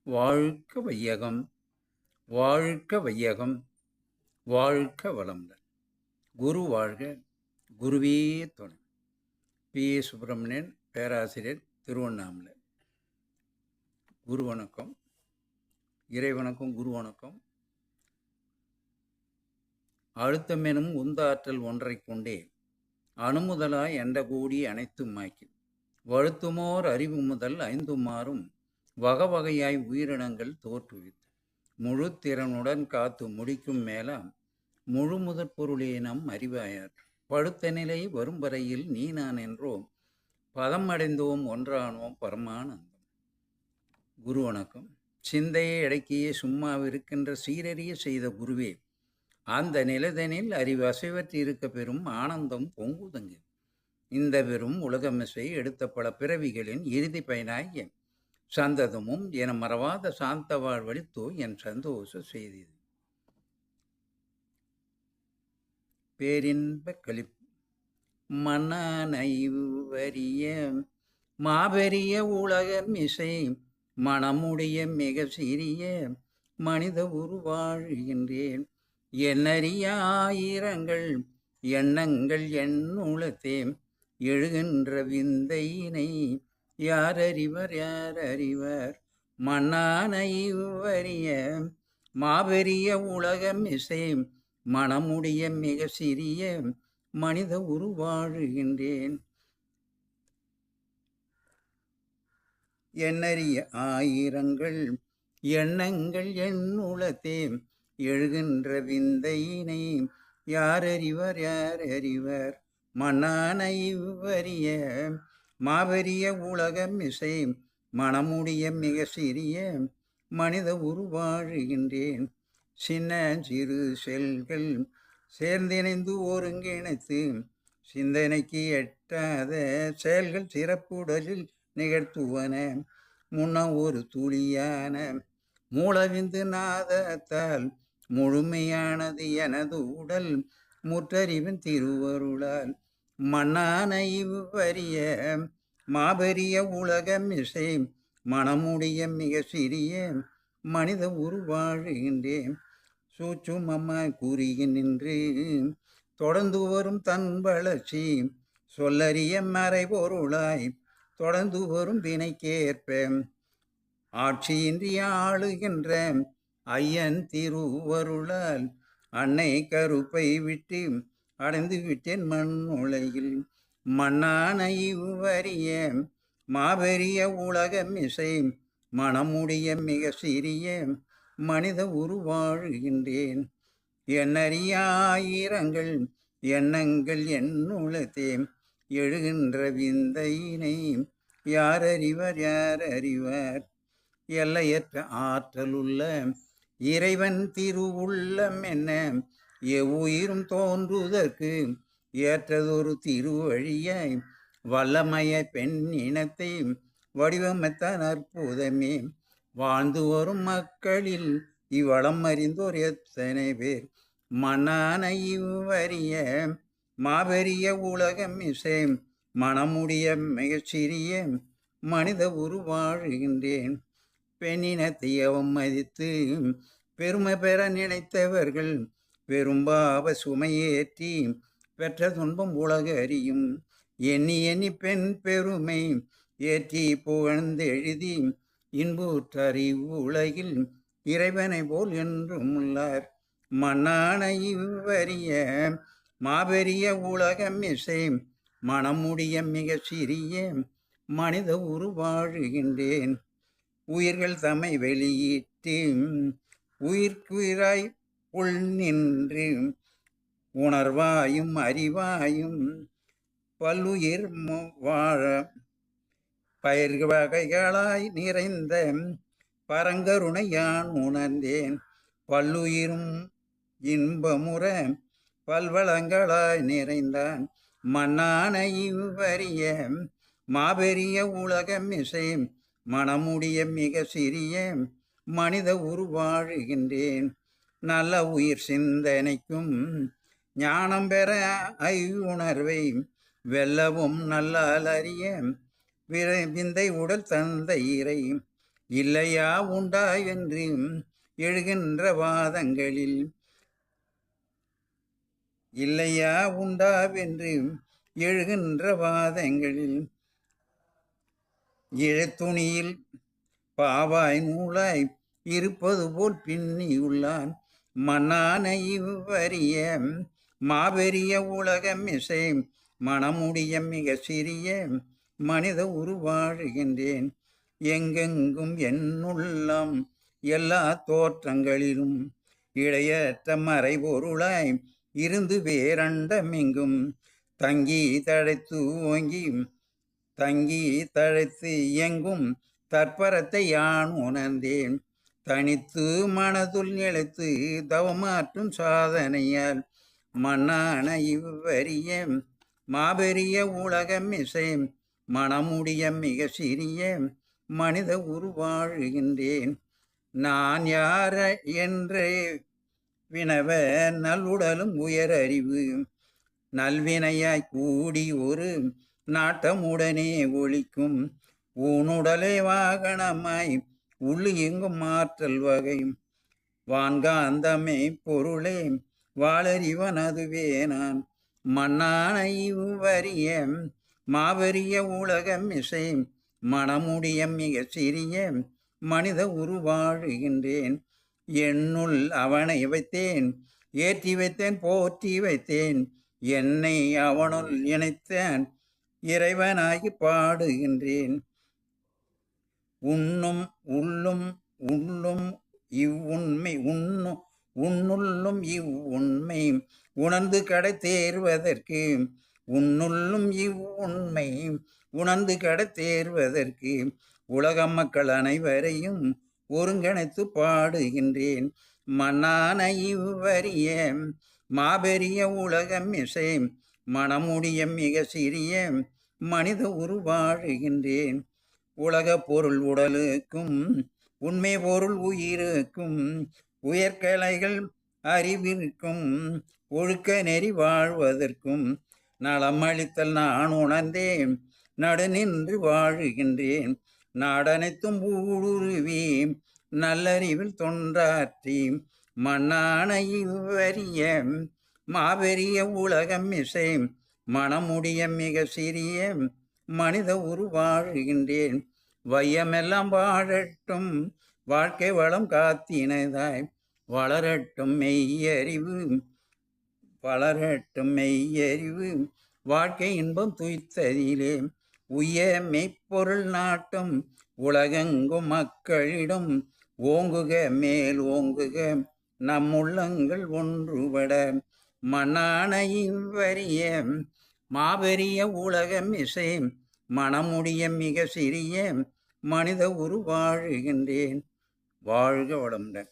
வாழ்க வையகம், வாழ்க வையகம், வாழ்க வளமுடன். குரு வாழ்க, குருவே துணை. பி. சுப்பிரமணியன், பேராசிரியர், திருவண்ணாமலை. குரு வணக்கம், இறை வணக்கம், குரு வணக்கம். அழுத்தமெனும் உந்தாற்றல் ஒன்றைக் கொண்டே அணுமுதலாய் என்ற கூடி அனைத்துமாக்கி வழுத்துமோர் அறிவு முதல் ஐந்துமாறும் வகவகையாய் உயிரினங்கள் தோற்றுவித்து முழு திறனுடன் காத்து முடிக்கும் மேலாம் முழு முதற் பொருளே நம் அறிவாயார். படுத்த நிலை வரும் வரையில் நீ நான் என்றோம், பதம் அடைந்தோம் ஒன்றானோம் பரமானந்தம். குரு வணக்கம். சிந்தையை அடக்கியே சும்மாவிருக்கின்ற சீரறிய செய்த குருவே, அந்த நிலைதனில் அறிவு அசைவற்றி இருக்க பெறும் ஆனந்தம் பொங்குதங்கு. இந்த பெரும் உலகமிசை எடுத்த பல பிறவிகளின் இறுதி பயனாகிய சந்ததமும் என மறவாத சாந்த வாழ்வழித்தோ என் சந்தோஷ செய்தது. பேரின்ப கழிப்பு மனநைவறிய மாபெரிய உலகம் இசை மனமுடைய மிக சிறிய மனித உருவாழ்கின்றேன். எண்ணறிய ஆயிரங்கள் எண்ணங்கள் எண்ணுளத்தே எழுகின்ற விந்தையினை யார் அறிவர் யார் அறிவர். மன்னானைவறிய மாபெரிய உலகம் இசை மனமுடைய மிக சிறிய மனித உருவாழ்கின்றேன். எண்ணறிய ஆயிரங்கள் எண்ணங்கள் எண்ணுளத்தே எழுகின்ற விந்தையினை யார் அறிவர் யார் அறிவர். மன்னானைவறிய மாபெரிய உலகம் இசை மனமுடைய மிக சிறிய மனித உருவாழ்கின்றேன். சின்ன சிறு செல்கள் சேர்ந்திணைந்து ஒருங்கிணைத்து சிந்தனைக்கு எட்டாத செயல்கள் சிறப்புடலில் நிகழ்த்துவன. முன்ன ஒரு துளியான மூலவிந்து நாதத்தால் முழுமையானது எனது உடல் முற்றறிவின் திருவருளால். மன்னானைவறிய மாபெரிய உலகம் இசை மனமுடைய மிக சிறிய மனித உருவாழ்கின்றேன். சூட்சுமமாய் கூறிய நின்று தொடர்ந்து வரும் தன் வளர்ச்சி சொல்லறிய மறைபொருளாய் தொடர்ந்து வரும் வினைக்கேற்ப ஆட்சியின்றி ஆளுகின்ற ஐயன் திருவருளால் அன்னை கருப்பை விட்டு அடைந்து விட்டேன் மண் உலகில். மன்னானைவறிய மாபெரிய உலகம் இசை மனமுடைய மிக சிறிய மனித உருவாழ்கின்றேன். எண்ணறிய ஆயிரங்கள் எண்ணங்கள் எண்ணுளத்தே எழுகின்ற விந்தையினை யார் அறிவர் யார் அறிவர். எல்லையற்ற ஆற்றலுள்ள இறைவன் திருவுள்ளம் என்ன எவ்வுயிரும் தோன்றுவதற்கு ஏற்றதொரு திருவழியாய் வல்லமைய பெண் இனத்தை வடிவமைத்தான் அற்புதமே. வாழ்ந்து வரும் மக்களில் இவ்வளம் அறிந்தோர் எத்தனை பேர். மன்னானைவறிய மாபெரிய உலகம் இசை மனமுடைய மிகச்சிறிய மனித உருவாழ்கின்றேன். பெண்ணினத்தை அவமதித்து பெருமை பெற நினைத்தவர்கள் பெரும்பாவ சுமையேற்றி பெற்ற துன்பம் உலக அறியும். எண்ணி எண்ணி பெண் பெருமை ஏற்றி புகழ்ந்து எழுதி இன்புற்றறிவு உலகில் இறைவனை போல் என்றும் உள்ளார். மன்னானைவறிய மாபெரிய உலகம் இசை மனமுடைய மிக சிறிய மனித உருவாழ்கின்றேன். உயிர்கள் தம்மை வெளியிட்டு உயிர்க்குயிராய் உள் நின்று உணர்வாயும் அறிவாயும் பல்லுயிர் வாழ பயிர் வகைகளாய் நிறைந்த பரங்கருணை யான் உணர்ந்தேன். பல்லுயிரும் இன்பமுற பல்வளங்களாய் நிறைந்தான். மன்னானைவறிய மாபெரிய உலகம் இசை மனமுடைய மிக சிறிய மனித உருவாழ்கின்றேன். நல்ல உயிர் சிந்தனைக்கும் ஞானம் பெற ஐயுணர்வை வெல்லவும் நல்லால் அறிய விந்தை உடல் தந்த இறை இல்லையா உண்டா என்று எழுகின்ற வாதங்களில் இல்லையா உண்டாவென்று எழுகின்ற வாதங்களில் இழத்துணியில் பாவாய் நூலாய் இருப்பது போல் பின்னியுள்ளான் மன்னான இவ்வரிய மாபெரிய உலகம் இசை மனமுடிய மிக சிறிய மனித உருவாழுகின்றேன் எங்கெங்கும் என்னுள்ளம் எல்லா தோற்றங்களிலும் இடையற்ற மறைபொருளாய் இருந்து வேரண்டமெங்கும் தங்கி தழைத்து ஓங்கி தங்கி தழைத்து இயங்கும் தற்பரத்தை யான் உணர்ந்தேன் தனித்து மனதுள் நிலைத்து தவமாற்றும் சாதனையால் மன்னான இவ்வரிய மாபெரிய உலகம் இசை மனமுடிய மிக சிறிய மனித உருவாழுகின்றேன் நான் யார என்றே வினவ நல்லுடலும் உயர் அறிவு நல்வினையாய் கூடி ஒரு நாட்டமுடனே ஒழிக்கும் ஊனுடலை வாகனமாய் உள்ளு எங்கும் மாற்றல் வகை வான்காந்தமே பொருளே வாழறிவன் அதுவே நான் மன்னான இவ்வரிய மாபெரிய உலகம் இசை மனமுடிய மிக சிறிய மனித உருவாழுகின்றேன் என்னுள் அவனை வைத்தேன் ஏற்றி வைத்தேன் போற்றி வைத்தேன் என்னை அவனுள் இணைத்தான் இறைவனாகி பாடுகின்றேன் உன்னும் உள்ளும் உள்ளும் இவ்வுண்மை உன்னுள்ளும் இவ்வுண்மை உணர்ந்து கடை தேர்வதற்கு உன்னுள்ளும் இவ்வுண்மை உணர்ந்து கடை தேர்வதற்கு உலக மக்கள் அனைவரையும் ஒருங்கிணைத்து பாடுகின்றேன் மன்னான இவ்வரிய மாபெரிய உலகம் இசை மனமுடிய மிக சிறிய மனித உருவாழுகின்றேன் உலக பொருள் உடலுக்கும் உண்மை பொருள் உயிருக்கும் உயர்கலைகள் அறிவிற்கும் ஒழுக்க நெறி வாழ்வதற்கும் நலம் அளித்தல் நான் உணர்ந்தேன் நடுநின்று வாழுகின்றேன் நாடனைத்தும் ஊடுருவி நல்லறிவில் தொண்டாற்றி மன்னான இவ்வரிய மாபெரிய உலகம் இசை மனமுடிய மிக சிறிய மனித உருவாழுகின்றேன் வையமெல்லாம் வாழட்டும் வாழ்க்கை வளம் காத்தினதாய் வளரட்டும் மெய்யறிவு வளரட்டும் மெய்யறிவு வாழ்க்கை இன்பம் துய்த்ததிலே உய மெய்ப்பொருள் நாட்டும் உலகெங்கும் மக்களிடம் ஓங்குக மேல் ஓங்குக நம் உள்ளங்கள் ஒன்றுபட மன்னான இவ்வரிய மாபெரிய உலகம் இசை மனமுடிய மிக சிறிய மனித உருவாழுகின்றேன் வாழ்க வளமுடன்.